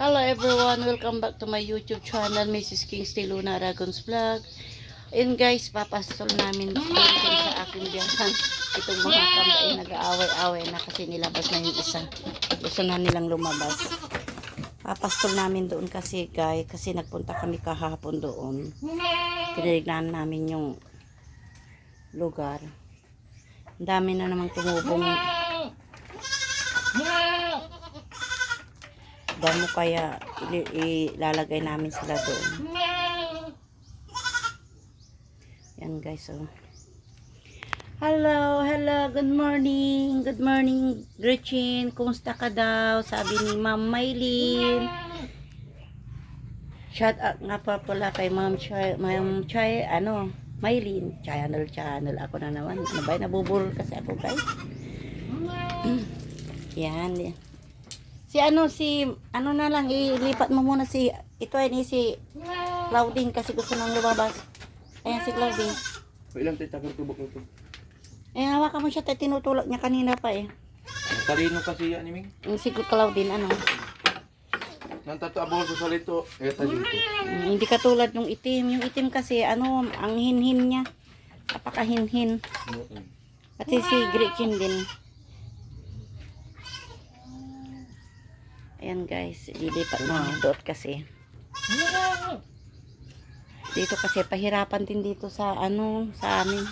Hello everyone, welcome back to my YouTube channel, Mrs. Kingsley Luna Aragon's Vlog. Ayun guys, papastol namin sa aking biyahan. Itong mga kambay nag-aaway-aaway na kasi nilabas na yung isa. Gusto na nilang lumabas. Papastol namin doon kasi guys, kasi nagpunta kami kahapon doon. Tinignan namin yung lugar. Ang dami na namang tumubong damo, kaya ilalagay namin sila doon. Yan guys, oh. Hello, good morning. Good morning, Gretchen. Kumusta ka daw? Sabi ni Ma'am Maylin. Shout out nga pa pala kay Ma'am Chay, Maylin. Channel. Ako na naman. Ano ba? Nabubulol kasi ako, guys. Yan. Si na lang, ilipat mo muna si Claudine kasi gusto nang lumabas. Ayan si Claudine. Ilang tayo tubok ito. Hawakan mo siya, tinutulak niya kanina pa eh. Talino kasi yan, Ming. Si Claudine, Nantatabol sa salito. Eta dito. Hindi katulad yung itim. Yung itim kasi, ang hinhin niya. Napakahinhin. Pati si Gretchen din. Ayan guys, ilipat mo doon kasi. Dito kasi pahirapan din dito sa sa amin.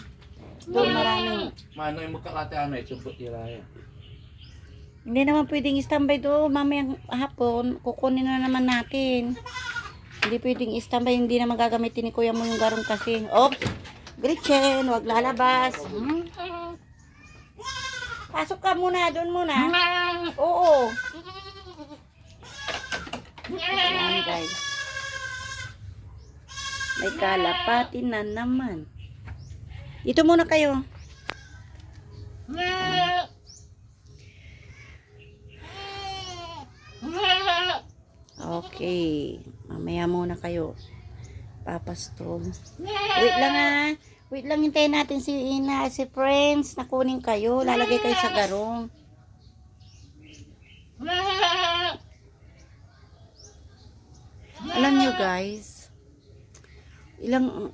Doon maraming. Mano yung magkakate itsubot tiraya. Hindi naman pwedeng standby doon. Mamayang hapon, kukunin na naman natin. Hindi pwedeng standby, hindi na magagamitin ni kuya mo yung garong kasi. Oops! Gretchen, wag lalabas. Pasok ka muna, doon muna. Oo. Ayan guys, may kalapatin na naman. Dito muna kayo. Okay, mamaya muna kayo papastol. Wait lang, hintayin natin si friends na kunin kayo, lalagay kayo sa garong. Alam nyo guys,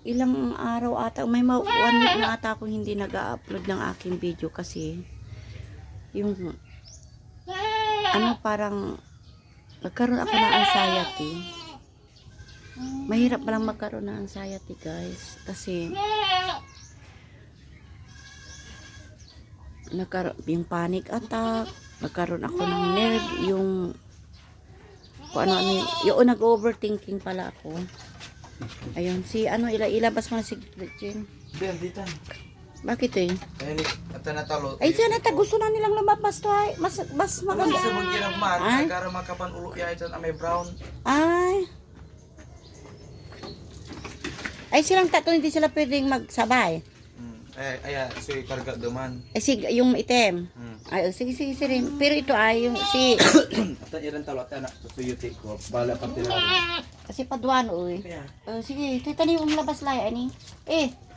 ilang araw ata, may 1 week na ata akong hindi nag-upload ng aking video kasi yung parang nagkaroon ako ng anxiety. Mahirap palang magkaroon ng anxiety guys kasi nagkaroon yung panic attack, nagkaroon ako ng nerve, yung yung nag-overthinking pala ako. Ayun, ilabas mo na si Gretchen. Dito. Bakit eh? Ay, natalo. Ay, sana gusto na nilang lumabas to ay. Mas maganda. Kasi mag-irap man, nagkaroon makapan ulo ya ito na may brown. Ay, silang tatlo hindi sila pwedeng magsabay. Si karga duman. Yung item. Ay, sige rin. Pero ito ay yung Ata iran talo ata na tuyuti ko. Bala pa tira. kasi paduan oy. Sige, titani yung labas laya ani.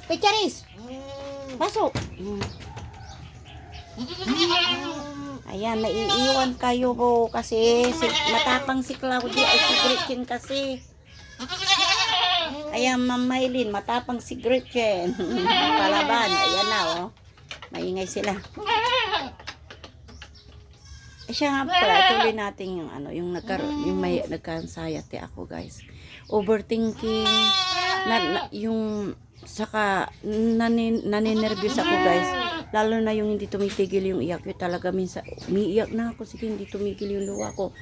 Pecharis. Pasok. Ayan, naiiwan kayo po kasi matapang si Claudia ay si Gretchen kasi. Ayan, Ma'am Maylin, matapang si Gretchen. Palaban, ayan na oh. Maingay sila. Siya nga pala, tuloy natin yung may nagka-anxiety ako guys. Overthinking, saka naninervyos ako guys. Lalo na yung hindi tumitigil yung iyak ko. Talaga minsan, umiiyak na ako. Sige, hindi tumigil yung luha ko.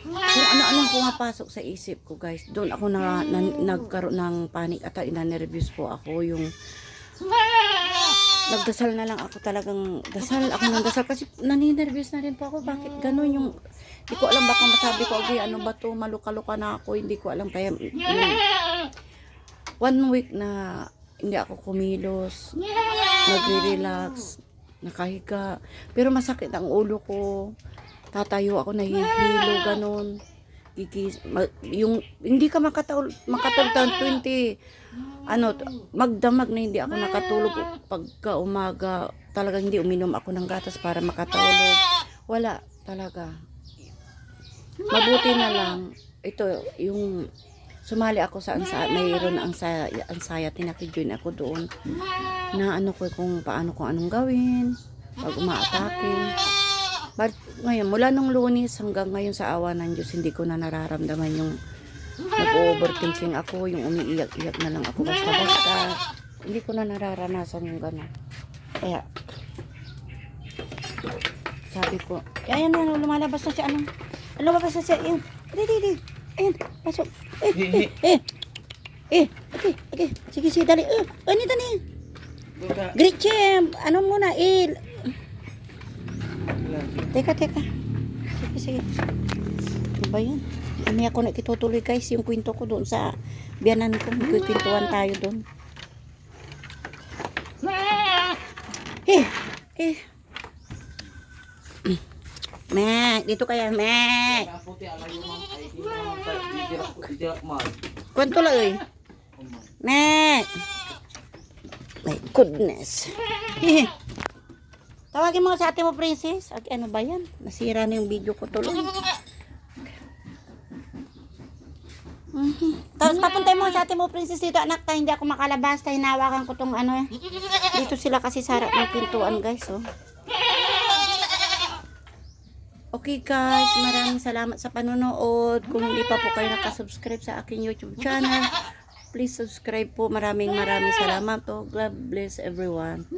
Kung ano-anong pumapasok sa isip ko guys. Doon ako nagkaroon ng panic at inanervyos po ako. Yung nagdasal na lang ako, talagang dasal kasi naninervyos na rin po ako. Bakit ganun yung hindi ko alam, baka masabi ko ano ba to, maluka-luka na ako, hindi ko alam. Kaya 1 week na hindi ako kumilos, nagre-relax, nakahiga, pero masakit ang ulo ko. Tatayo ako, nahihilo, ganun. Yung hindi ka makatulog 20 magdamag na hindi ako nakatulog pagka umaga. Talagang hindi uminom ako ng gatas para makatulog. Wala talaga. Mabuti na lang, ito, yung sumali ako sa mayroon ang anxiety, nakijoin ako doon na ano ko kung paano kung anong gawin pag umaatake. But ngayon, mula nung Lunes hanggang ngayon sa awa ng Diyos, hindi ko na nararamdaman yung nag-overthinking ako, yung umiiyak-iyak na lang ako basta-basta. Hindi ko na nararanasan yung gano'n. Kaya, sabi ko, ayan na, lumalabas na siya, lumabas na siya, yun. Di. Ayan, pasok. Okay. Sige, dali. Dali. Great champ. Ano muna, Teka. Sige. Ano ba yan? Ano ako nakitutuloy guys, yung kwento ko doon sa biyanan ko. Magkikwentuhan tayo doon. Mek, dito kaya, Mek. Kwento lang, Mek. My goodness. Tawagin mo sa ate mo, princess. Ano ba yan? Nasira na yung video ko tuloy. Tapos papuntay mo sa ate mo, princess, dito anak tayo. Hindi ako makalabas. Tayo hinawakan ko tong Dito sila kasi sa harap ng pintuan guys. Okay guys, maraming salamat sa panonood. Kung hindi pa po kayo nakasubscribe sa aking YouTube channel, please subscribe po. Maraming salamat po. God bless everyone.